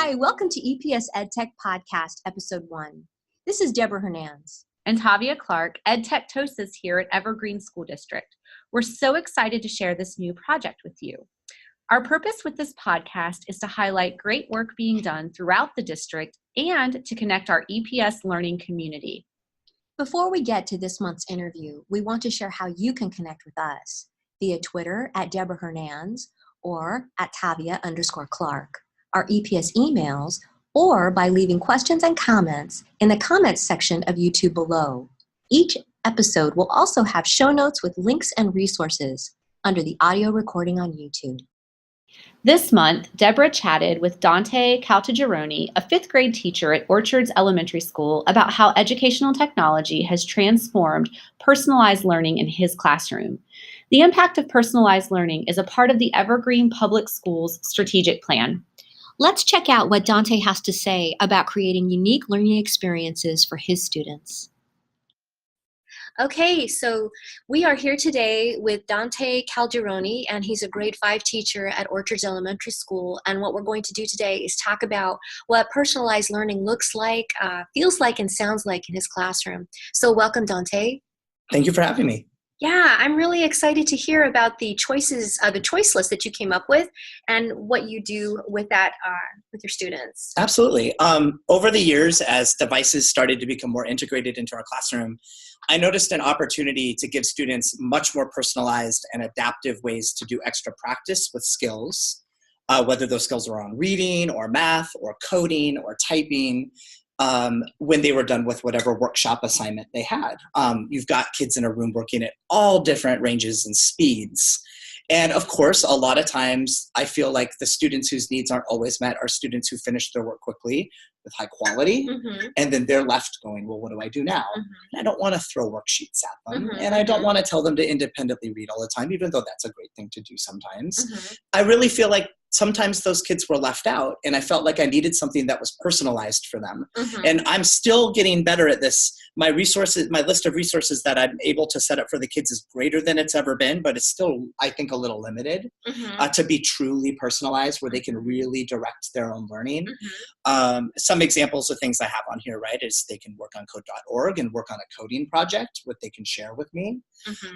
Hi, welcome to EPS EdTech Podcast, Episode 1. This is Debra.Hernanz. And Tavia.Clark, EdTech here at Evergreen School District. We're so excited to share this new project with you. Our purpose with this podcast is to highlight great work being done throughout the district and to connect our EPS learning community. Before we get to this month's interview, we want to share how you can connect with us via Twitter at debra.hernanz or at tavia_clark, our EPS emails, or by leaving questions and comments in the comments section of YouTube below. Each episode will also have show notes with links and resources under the audio recording on YouTube. This month, Debra chatted with Dante Caltagirone, a fifth grade teacher at Orchards Elementary School, about how educational technology has transformed personalized learning in his classroom. The impact of personalized learning is a part of the Evergreen Public Schools strategic plan. Let's check out what Dante has to say about creating unique learning experiences for his students. Okay, so we are here today with Dante Caltagirone, and he's a grade 5 teacher at Orchards Elementary School. And what we're going to do today is talk about what personalized learning looks like, feels like, and sounds like in his classroom. So welcome, Dante. Thank you for having me. Yeah, I'm really excited to hear about the choices, the choice list that you came up with and what you do with that with your students. Absolutely. Over the years, as devices started to become more integrated into our classroom, I noticed an opportunity to give students much more personalized and adaptive ways to do extra practice with skills, whether those skills are on reading or math or coding or typing, when they were done with whatever workshop assignment they had. You've got kids in a room working at all different ranges and speeds. And of course, a lot of times I feel like the students whose needs aren't always met are students who finish their work quickly with high quality, and then they're left going, well, what do I do now? And I don't want to throw worksheets at them, and I don't want to tell them to independently read all the time, even though that's a great thing to do sometimes. I really feel like sometimes those kids were left out, and I felt like I needed something that was personalized for them. And I'm still getting better at this. My resources, my list of resources that I'm able to set up for the kids is greater than it's ever been, but it's still, I think, a little limited to be truly personalized where they can really direct their own learning. Some examples of things I have on here, right, is they can work on code.org and work on a coding project, what they can share with me.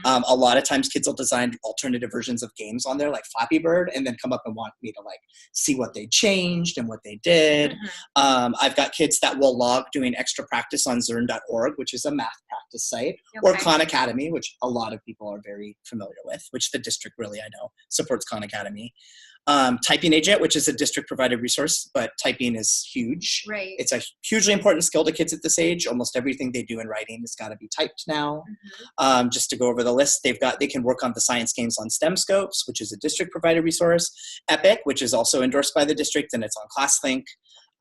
A lot of times kids will design alternative versions of games on there like Flappy Bird and then come up and want me to like see what they changed and what they did. I've got kids that will log doing extra practice on zern.org, which is a math practice site, or Khan Academy, which a lot of people are very familiar with, which the district really, I know, supports Khan Academy. Typing Agent, which is a district-provided resource, but typing is huge. Right. It's a hugely important skill to kids at this age. Almost everything they do in writing has got to be typed now. Just to go over the list, they can work on the science games on STEM Scopes, which is a district-provided resource. Epic, which is also endorsed by the district, and it's on ClassLink.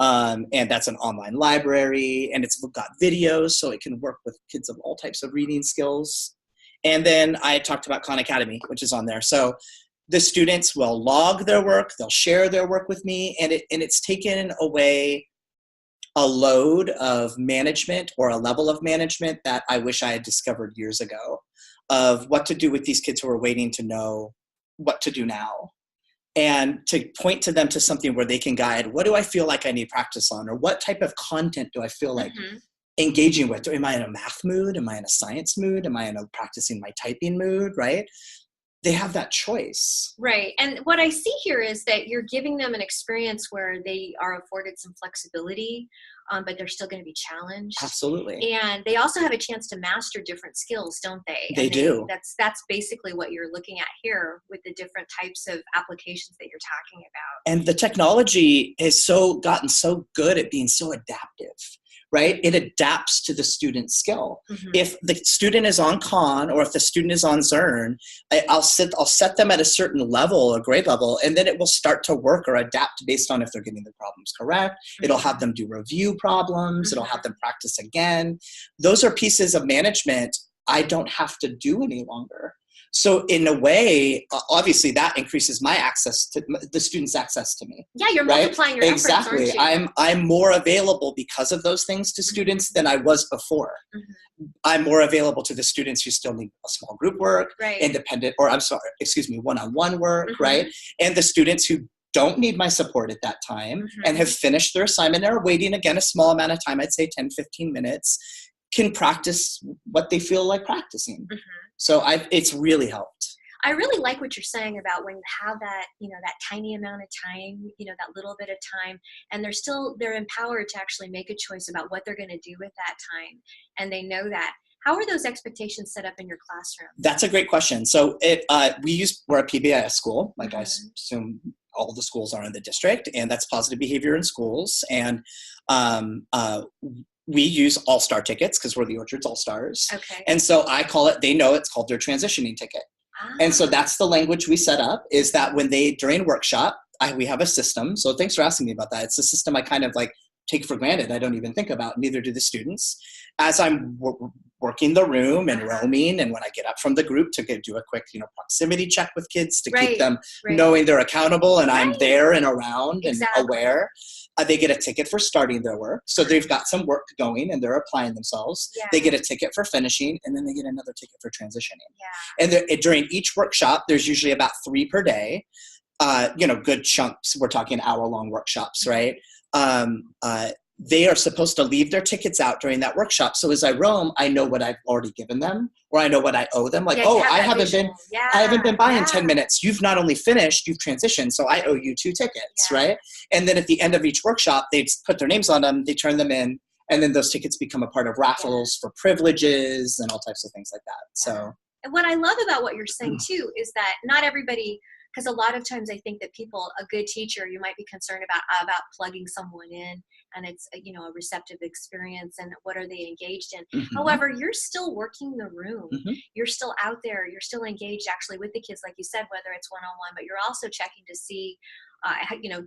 And that's an online library, and it's got videos, so it can work with kids of all types of reading skills. And then I talked about Khan Academy, which is on there. So the students will log their work, they'll share their work with me, and it's taken away a load of management or a level of management that I wish I had discovered years ago of what to do with these kids who are waiting to know what to do now. And to point to them to something where they can guide, what do I feel like I need practice on? Or what type of content do I feel like engaging with? Am I in a math mood? Am I in a science mood? Am I in a practicing my typing mood, right? They have that choice. Right. And what I see here is that you're giving them an experience where they are afforded some flexibility, but they're still going to be challenged. Absolutely. And they also have a chance to master different skills, don't they? They do. That's basically what you're looking at here with the different types of applications that you're talking about. And the technology has gotten so good at being so adaptive. Right? It adapts to the student's skill. If the student is on Khan or if the student is on Zern, I'll set them at a certain level, a grade level, and then it will start to work or adapt based on if they're getting the problems correct. It'll have them do review problems. It'll have them practice again. Those are pieces of management I don't have to do any longer. So in a way, obviously that increases my access to the students' access to me. Yeah, you're multiplying your efforts, exactly. aren't you? I'm more available because of those things to students than I was before. I'm more available to the students who still need a small group work, independent, or one-on-one work, right? And the students who don't need my support at that time and have finished their assignment and are waiting, again, a small amount of time, I'd say 10, 15 minutes, can practice what they feel like practicing. So it's really helped. I really like what you're saying about when you have that, that tiny amount of time, that little bit of time, and they're empowered to actually make a choice about what they're going to do with that time. And they know that. How are those expectations set up in your classroom? That's a great question. So we're a PBIS school, like I assume all the schools are in the district, and that's positive behavior in schools. And we use all-star tickets because we're the Orchards All-Stars. Okay. And so they know it's called their transitioning ticket. And so that's the language we set up, is that when during workshop, we have a system. So thanks for asking me about that. It's a system I kind of like take for granted. I don't even think about, neither do the students. As I'm working the room and roaming, and when I get up from the group to do a quick, proximity check with kids to keep them knowing they're accountable and I'm there and around and aware. They get a ticket for starting their work. So they've got some work going and they're applying themselves. Yeah. They get a ticket for finishing, and then they get another ticket for transitioning. Yeah. And during each workshop, there's usually about 3 per day. Good chunks. We're talking hour-long workshops, right? They are supposed to leave their tickets out during that workshop. So as I roam, I know what I've already given them, or I know what I owe them. Like, I haven't been by in 10 minutes. You've not only finished, you've transitioned. So I owe you 2 tickets, right? And then at the end of each workshop, they put their names on them, they turn them in, and then those tickets become a part of raffles for privileges and all types of things like that. So. And what I love about what you're saying too, is that not everybody, because a lot of times I think that a good teacher, you might be concerned about plugging someone in, and it's a receptive experience, and what are they engaged in. However, you're still working the room. You're still out there. You're still engaged actually with the kids, like you said, whether it's one-on-one, but you're also checking to see,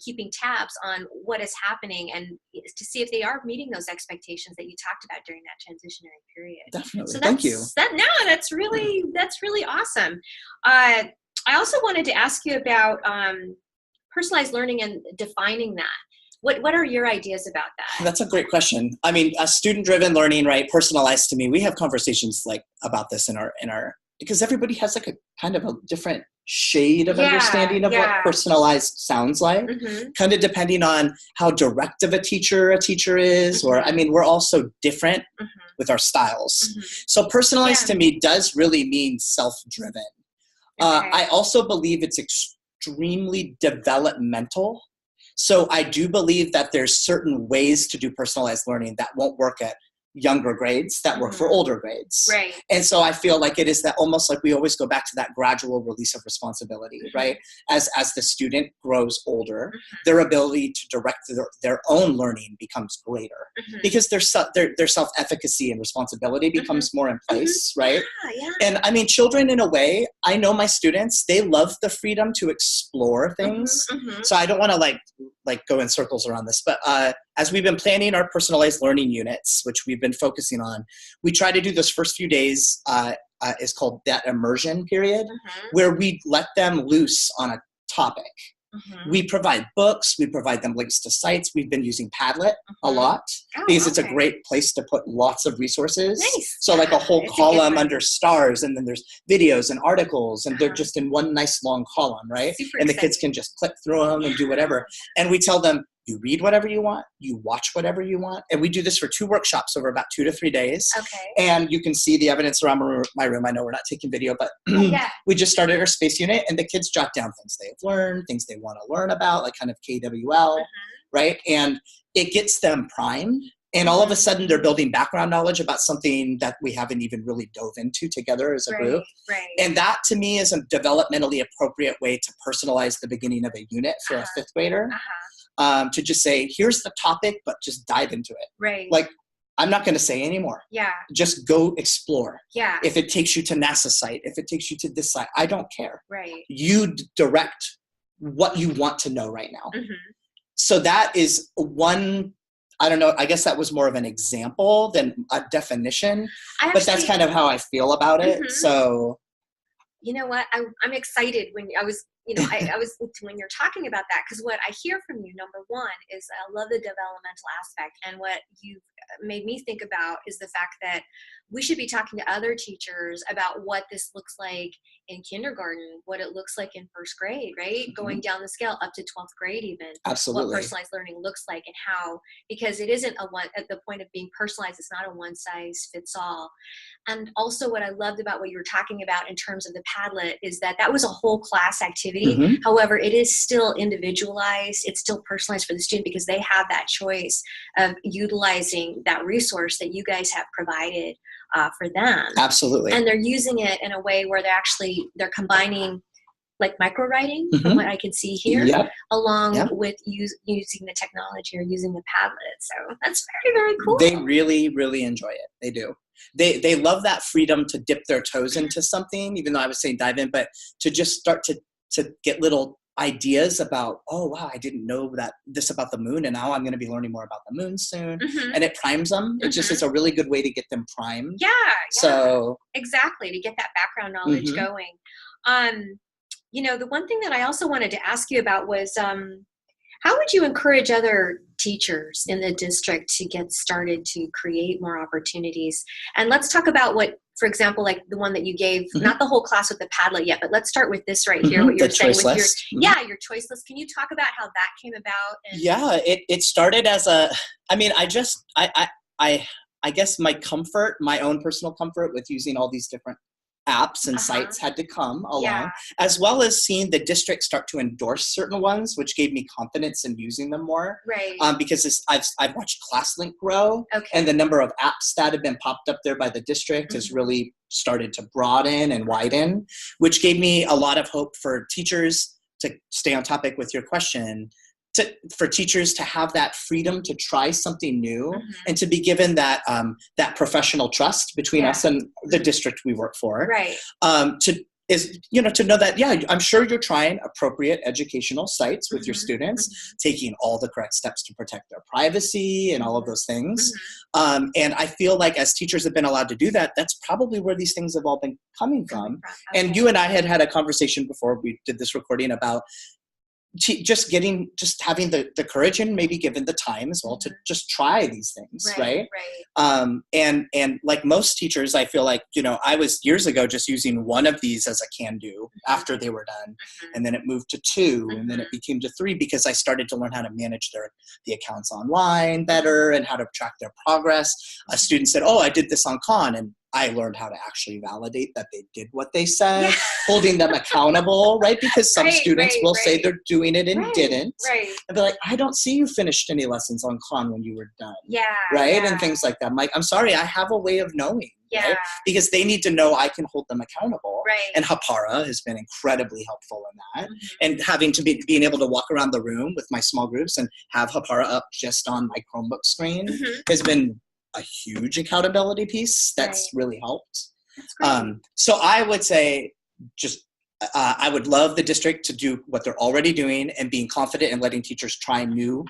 keeping tabs on what is happening and to see if they are meeting those expectations that you talked about during that transitionary period. Definitely. So Thank you. That's really awesome. I also wanted to ask you about personalized learning and defining that. What are your ideas about that? That's a great question. I mean, student-driven learning, right? Personalized to me. We have conversations like about this in our because everybody has like a kind of a different shade of understanding of what personalized sounds like, kind of depending on how direct of a teacher is, or I mean, we're all so different with our styles. So personalized to me does really mean self-driven. I also believe it's extremely developmental. So I do believe that there's certain ways to do personalized learning that won't work at younger grades that work for older grades. Right. And so I feel like it is that almost like we always go back to that gradual release of responsibility, right? As the student grows older, their ability to direct their own learning becomes greater because their self-efficacy and responsibility becomes more in place, right? And I mean, children in a way, I know my students, they love the freedom to explore things. So I don't want to like go in circles around this, but as we've been planning our personalized learning units, which we've been focusing on, we try to do those first few days is called that immersion period, where we let them loose on a topic. We provide books, we provide them links to sites. We've been using Padlet a lot because it's a great place to put lots of resources. Nice. So like a whole column under stars, and then there's videos and articles, and they're just in one nice long column, right? Super and the exciting. kids can just click through them and do whatever. And we tell them, you read whatever you want, you watch whatever you want. And we do this for 2 workshops over about 2 to 3 days. Okay. And you can see the evidence around my room. I know we're not taking video, but we just started our space unit, and the kids jot down things they've learned, things they want to learn about, like kind of KWL, right? And it gets them primed. And all of a sudden they're building background knowledge about something that we haven't even really dove into together as a group. Right. And that to me is a developmentally appropriate way to personalize the beginning of a unit for a 5th grader. To just say, here's the topic, but just dive into it. Right. Like, I'm not going to say anymore. Yeah. Just go explore. Yeah. If it takes you to NASA site, if it takes you to this site, I don't care. Right. You direct what you want to know right now. So that is one, I don't know, I guess that was more of an example than a definition, but that's kind of how I feel about it. So. You know what? I'm excited when I was when you're talking about that, because what I hear from you, number one, is I love the developmental aspect, and what you've made me think about is the fact that we should be talking to other teachers about what this looks like in kindergarten, what it looks like in first grade, right? Mm-hmm. Going down the scale up to 12th grade even. Absolutely. What personalized learning looks like and how, because it isn't at the point of being personalized, it's not a one size fits all. And also what I loved about what you were talking about in terms of the Padlet is that was a whole class activity. Mm-hmm. However, it is still individualized. It's still personalized for the student because they have that choice of utilizing that resource that you guys have provided for them. Absolutely. And they're using it in a way where they're combining like micro writing from what I can see here, along with using the technology or using the Padlet. So that's very, very cool. They really, really enjoy it. They do. They love that freedom to dip their toes into something, even though I was saying dive in, but to just start to get little ideas about, oh, wow, I didn't know this about the moon, and now I'm going to be learning more about the moon soon. And it primes them. It just is a really good way to get them primed. Yeah. So exactly, to get that background knowledge going. The one thing that I also wanted to ask you about was how would you encourage other teachers in the district to get started to create more opportunities? And let's talk about what, for example, like the one that you gave, not the whole class with the Padlet yet, but let's start with this right here, what you're saying with your choice list. Can you talk about how that came about? It started as I guess my own personal comfort with using all these different apps and sites had to come along, as well as seeing the district start to endorse certain ones, which gave me confidence in using them more. Right. Because I've watched ClassLink grow, and the number of apps that have been popped up there by the district has really started to broaden and widen, which gave me a lot of hope for teachers, to stay on topic with your question, for teachers to have that freedom to try something new and to be given that professional trust between us and the district we work for. Right. To know that, I'm sure you're trying appropriate educational sites with your students, taking all the correct steps to protect their privacy and all of those things. And I feel like as teachers have been allowed to do that, that's probably where these things have all been coming from. And you and I had a conversation before we did this recording about just having the courage and maybe given the time as well to just try these things, right? And like most teachers, I feel like, I was years ago just using one of these as a can do after they were done, and then it moved to 2, and then it became to 3 because I started to learn how to manage the accounts online better and how to track their progress. A student said, "Oh, I did this on Khan," and I learned how to actually validate that they did what they said, holding them accountable, right? Because some students will say they're doing it and didn't. And be like, "I don't see you finished any lessons on Khan when you were done." And things like that. I'm like, "I'm sorry, I have a way of knowing." Right? Because they need to know I can hold them accountable. And Hapara has been incredibly helpful in that. And being able to walk around the room with my small groups and have Hapara up just on my Chromebook screen has been a huge accountability piece that's really helped. So I would say I would love the district to do what they're already doing and being confident in letting teachers try new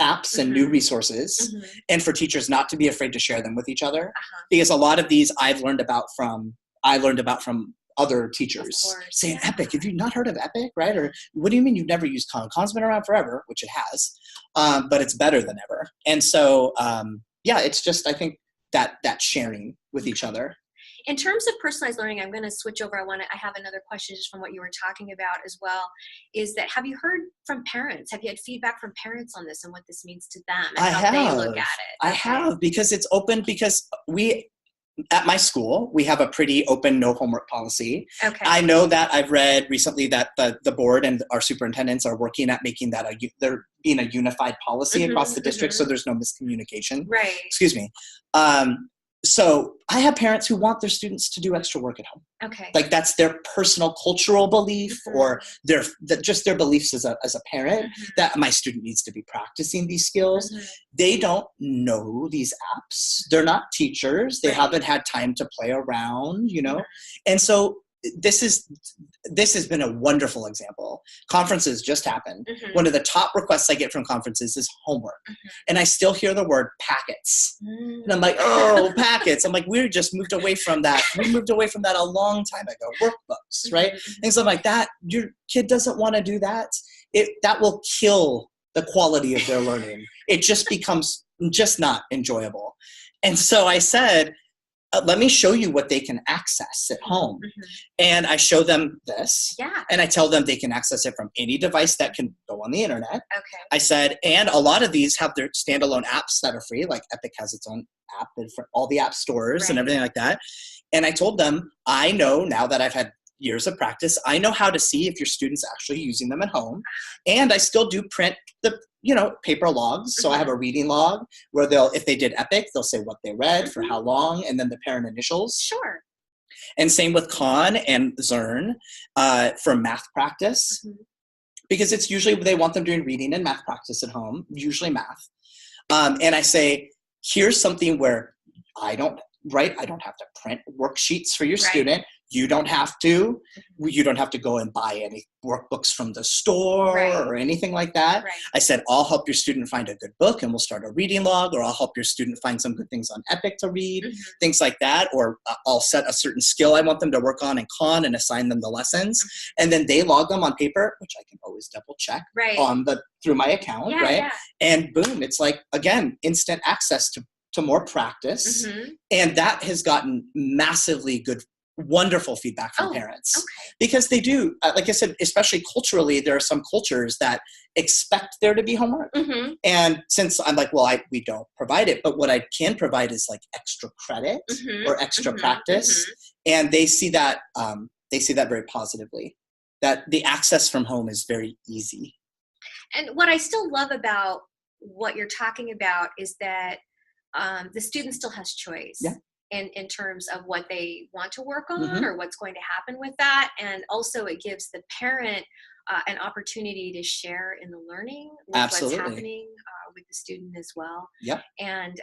apps and new resources, and for teachers not to be afraid to share them with each other, because a lot of these I learned about from other teachers saying, "Epic, have you not heard of Epic?" Right? Or, "What do you mean you've never used Khan? Khan's been around forever," which it has, but it's better than ever. And so it's just, I think that sharing with each other. In terms of personalized learning, I'm going to switch over. I have another question just from what you were talking about as well, is that have you heard from parents? Have you had feedback from parents on this and what this means to them and how they look at it? I have, because it's open, because at my school, we have a pretty open no homework policy. I know that I've read recently that the board and our superintendents are working at making that they're being a unified policy across the district, so there's no miscommunication. Excuse me. So I have parents who want their students to do extra work at home. Like that's their personal cultural belief or just their beliefs as a parent, that my student needs to be practicing these skills. They don't know these apps. They're not teachers. They haven't had time to play around, And so this has been a wonderful example. Conferences just happened. One of the top requests I get from conferences is homework. And I still hear the word packets. And I'm like, "Oh, packets." I'm like, we just moved away from that. We moved away from that a long time ago. Workbooks, right? Things like that. Your kid doesn't want to do that. That will kill the quality of their learning. It just becomes just not enjoyable. And so I said, let me show you what they can access at home. And I show them this. Yeah. And I tell them they can access it from any device that can go on the internet. Okay. I said, and a lot of these have their standalone apps that are free, like Epic has its own app for all the app stores and everything like that. And I told them, I know now that I've had years of practice, I know how to see if your student's actually using them at home. And I still do print the, paper logs. So I have a reading log where if they did Epic, they'll say what they read, for how long, and then the parent initials. Sure. And same with Khan and Zern for math practice, because it's usually they want them doing reading and math practice at home, usually math. And I say, here's something where I don't have to print worksheets for your student. You don't have to. You don't have to go and buy any workbooks from the store or anything like that. I said, I'll help your student find a good book and we'll start a reading log, or I'll help your student find some good things on Epic to read, things like that. Or I'll set a certain skill I want them to work on in Khan and assign them the lessons. And then they log them on paper, which I can always double check through my account, And boom, it's like, again, instant access to more practice. And that has gotten massively good, wonderful feedback from parents, because they do, like I said, especially culturally, there are some cultures that expect there to be homework. And since I'm like, well, we don't provide it, but what I can provide is like extra credit or extra practice. And they see that very positively, that the access from home is very easy. And what I still love about what you're talking about is that the student still has choice. In terms of what they want to work on or what's going to happen with that. And also it gives the parent an opportunity to share in the learning with what's happening with the student as well. And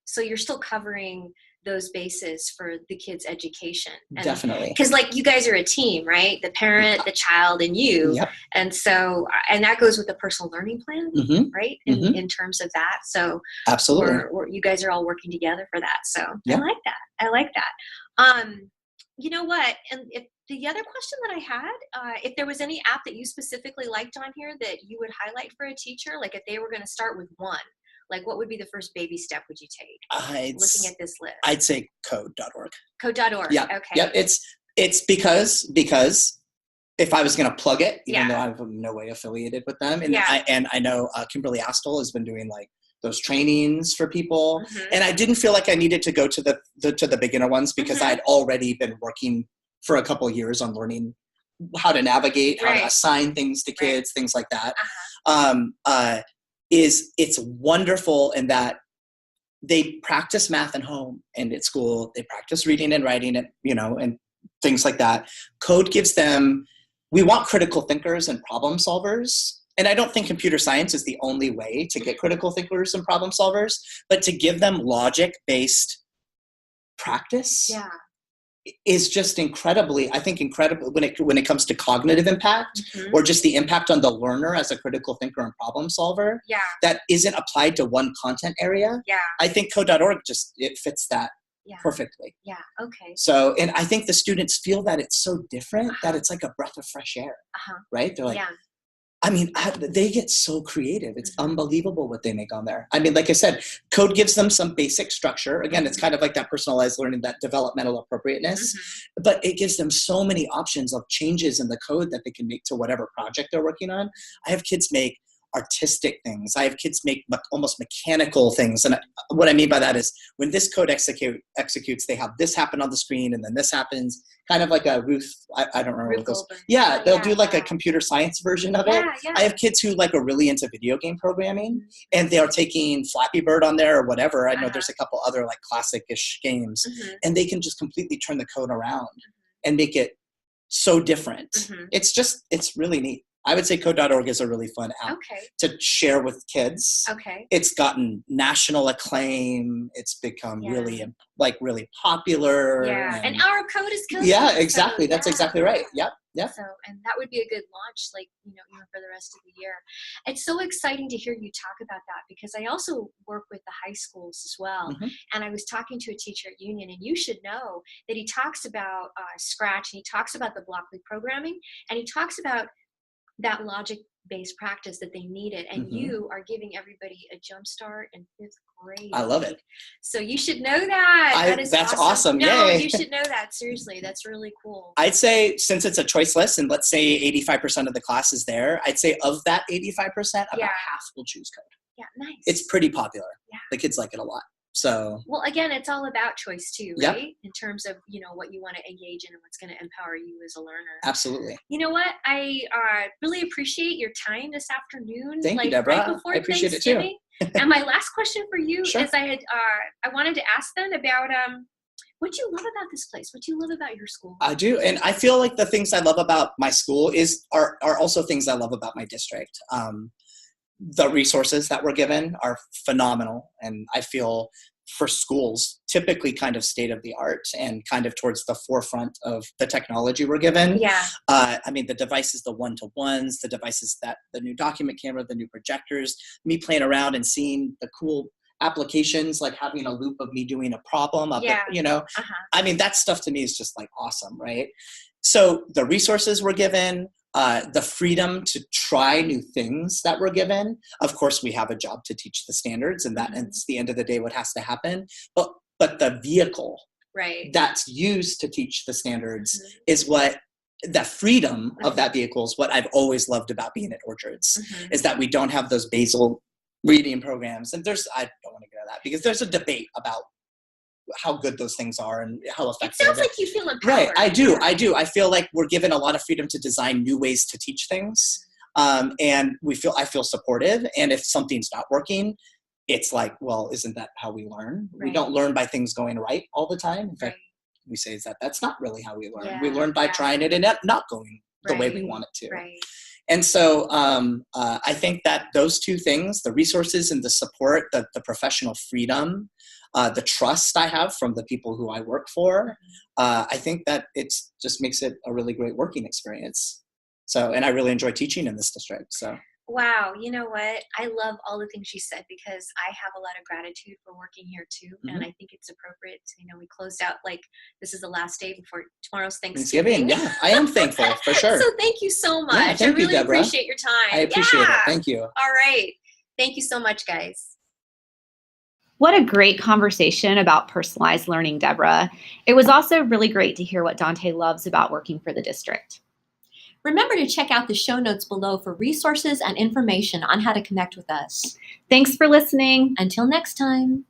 so you're still covering those bases for the kid's education. And definitely. Because like you guys are a team, right? The parent, the child, and you. And so, and that goes with the personal learning plan, right? In terms of that. So absolutely, you guys are all working together for that. So I like that. You know what? And if the other question that I had, if there was any app that you specifically liked on here that you would highlight for a teacher, like if they were going to start with one, like what would be the first baby step would you take looking at this list? I'd say code.org. Code.org. Yeah. Okay. Yep. It's because if I was going to plug it, even though I'm no way affiliated with them, and I know Kimberly Astle has been doing like those trainings for people, and I didn't feel like I needed to go to the beginner ones because I'd already been working for a couple of years on learning how to navigate, how to assign things to kids, things like that. It's wonderful in that they practice math at home and at school. They practice reading and writing and, and things like that. Code gives them, we want critical thinkers and problem solvers. And I don't think computer science is the only way to get critical thinkers and problem solvers, but to give them logic-based practice is just incredible when it comes to cognitive impact or just the impact on the learner as a critical thinker and problem solver that isn't applied to one content area. I think code.org it fits that perfectly. Okay. So, and I think the students feel that it's so different that it's like a breath of fresh air, right? They're like, I mean, they get so creative. It's unbelievable what they make on there. I mean, like I said, code gives them some basic structure. Again, it's kind of like that personalized learning, that developmental appropriateness, but it gives them so many options of changes in the code that they can make to whatever project they're working on. I have kids make artistic things. I have kids make almost mechanical things. And what I mean by that is when this code executes, they have this happen on the screen and then this happens, kind of like a Ruth, I don't remember what those. Yeah, they'll do like a computer science version of it. I have kids who are really into video game programming and they're taking Flappy Bird on there or whatever. I know there's a couple other like classic-ish games and they can just completely turn the code around and make it so different. It's really neat. I would say code.org is a really fun app to share with kids. It's gotten national acclaim. It's become really popular. And our code is code. Yeah, exactly. So, that's exactly right. Yep. So, and that would be a good launch, even for the rest of the year. It's so exciting to hear you talk about that because I also work with the high schools as well. And I was talking to a teacher at Union, and you should know that he talks about Scratch, and he talks about the block programming, and he talks about that logic based practice that they needed, and you are giving everybody a jump start in 5th grade. I love it. So you should know that. That's awesome. No, Yay. you should know that. Seriously, that's really cool. I'd say, since it's a choice list, and let's say 85% of the class is there, I'd say of that 85%, about half will choose code. Yeah, nice. It's pretty popular. Yeah. The kids like it a lot. So, well, again, it's all about choice too, Yep. right? In terms of, what you want to engage in and what's going to empower you as a learner. Absolutely. You know what? I really appreciate your time this afternoon. Thank you, Deborah. Right before I appreciate it too. And my last question for you Sure. is I wanted to ask them about what do you love about this place? What do you love about your school? I do, and I feel like the things I love about my school are also things I love about my district. The resources that we're given are phenomenal, and I feel for schools typically kind of state of the art and kind of towards the forefront of the technology we're given. Yeah. I mean, the devices, the one-to-ones, the devices that the new document camera, the new projectors, me playing around and seeing the cool applications, like having a loop of me doing a problem of I mean, that stuff to me is just like awesome, right? So the resources we're given, the freedom to try new things that we're given. Of course, we have a job to teach the standards, and it's the end of the day what has to happen. But the vehicle that's used to teach the standards is what the freedom of that vehicle is what I've always loved about being at Orchards, is that we don't have those basal reading programs. And I don't want to get into that because there's a debate about how good those things are and how effective. It sounds like you feel empowered. Right, I do. I feel like we're given a lot of freedom to design new ways to teach things, and I feel supportive. And if something's not working, it's like, well, isn't that how we learn? Right. We don't learn by things going right all the time. In fact, we say that's not really how we learn. Yeah, we learn by trying it and not going the way we want it to. Right. And so I think that those two things, the resources and the support, the professional freedom, the trust I have from the people who I work for, I think that it just makes it a really great working experience. So, and I really enjoy teaching in this district. So. Wow, you know what? I love all the things you said because I have a lot of gratitude for working here too. And I think it's appropriate to, we closed out like this is the last day before tomorrow's Thanksgiving. Yeah, I am thankful for sure. So thank you so much. Yeah, thank I really you, Deborah. appreciate your time. I appreciate it. Thank you. All right. Thank you so much, guys. What a great conversation about personalized learning, Deborah. It was also really great to hear what Dante loves about working for the district. Remember to check out the show notes below for resources and information on how to connect with us. Thanks for listening. Until next time.